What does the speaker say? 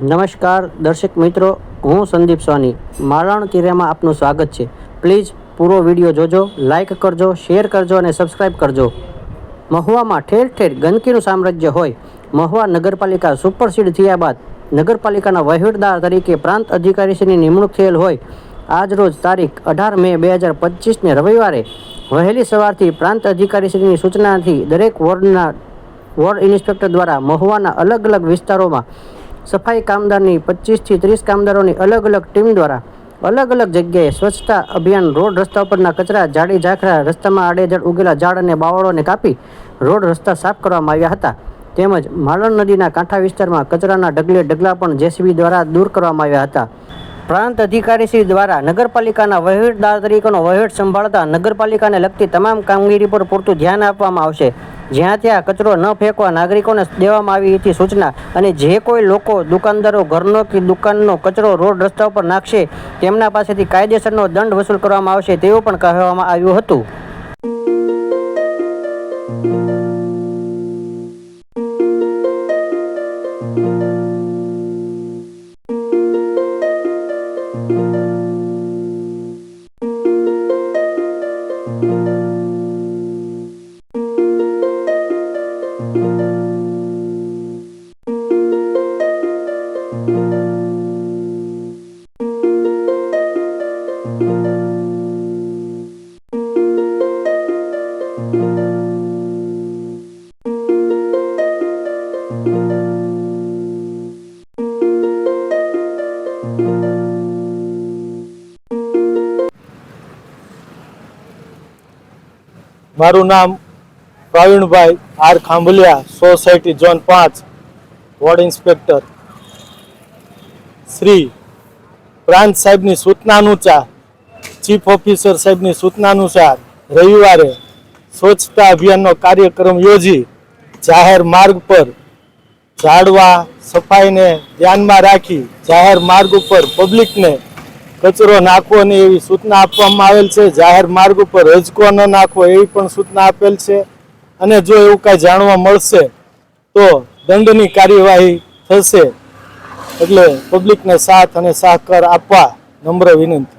નમસ્કાર દર્શક મિત્રો, હું સંદીપ સોની. માલણ તીરેમાં આપનું સ્વાગત છે. પ્લીઝ પૂરો વિડીયો જોજો, લાઇક કરજો, શેર કરજો અને સબસ્ક્રાઈબ કરજો. મહુવામાં ઠેર ઠેર ગંદકીનું સામ્રાજ્ય હોય. મહુવા નગરપાલિકા સુપરસીડ થયા બાદ નગરપાલિકાના વહીવટદાર તરીકે પ્રાંત અધિકારીશ્રીની નિમણૂક થયેલ હોય. આજ રોજ તારીખ 18 મે 2025ને રવિવારે વહેલી સવારથી પ્રાંત અધિકારીશ્રીની સૂચનાથી દરેક વોર્ડ ઇન્સ્પેક્ટર દ્વારા મહુવાના અલગ અલગ વિસ્તારોમાં સફાઈ કામદારની 25 થી 30 કામદારોની અલગ અલગ ટીમ દ્વારા અલગ અલગ જગ્યાએ સ્વચ્છતા અભિયાન, રોડ રસ્તા ઉપરના કચરા, જાડી ઝાખરા, રસ્તામાં આડેધડ ઉગેલા ઝાડ અને બાવળોને કાપી રોડ રસ્તા સાફ કરવામાં આવ્યા હતા. તેમજ માલણ નદીના કાંઠા વિસ્તારમાં કચરાના ઢગલે ઢગલા પણ જેસીબી દ્વારા દૂર કરવામાં આવ્યા હતા. પ્રાંત અધિકારીશ્રી દ્વારા નગરપાલિકાના વહીવટદાર તરીકેનો વહીવટ સંભાળતા નગરપાલિકાને લગતી તમામ કામગીરી પર પૂરતું ધ્યાન આપવામાં આવશે. જ્યાં ત્યાં કચરો ન ફેંકવા નાગરિકોને દેવામાં આવી હતી સૂચના. અને જે કોઈ લોકો, દુકાનદારો ઘરનો કે દુકાનનો કચરો રોડ રસ્તા ઉપર નાખશે તેમના પાસેથી કાયદેસરનો દંડ વસૂલ કરવામાં આવશે તેવું પણ કહેવામાં આવ્યું હતું. મારું નામ Pravinbhai R Khambhaliya, society zone 5, ward inspector. Shri પ્રાંત સાહેબની સૂચના અનુસાર, ચીફ ઓફિસર સાહેબની સૂચના અનુસાર રવિવારે સ્વચ્છતા અભિયાનનો કાર્યક્રમ યોજી જાહેર માર્ગ પર ઝાડવા સફાઈને ધ્યાનમાં રાખી જાહેર માર્ગ ઉપર પબ્લિકને કચરો નાખવો નહીં એવી સૂચના આપવામાં આવેલ છે. જાહેર માર્ગ ઉપર રજકો ન નાખવો એવી પણ સૂચના આપેલ છે. અને જો એવું કાંઈ જાણવા મળશે તો દંડની કાર્યવાહી થશે. એટલે પબ્લિકને સાથ અને સહકાર આપવા નમ્ર વિનંતી.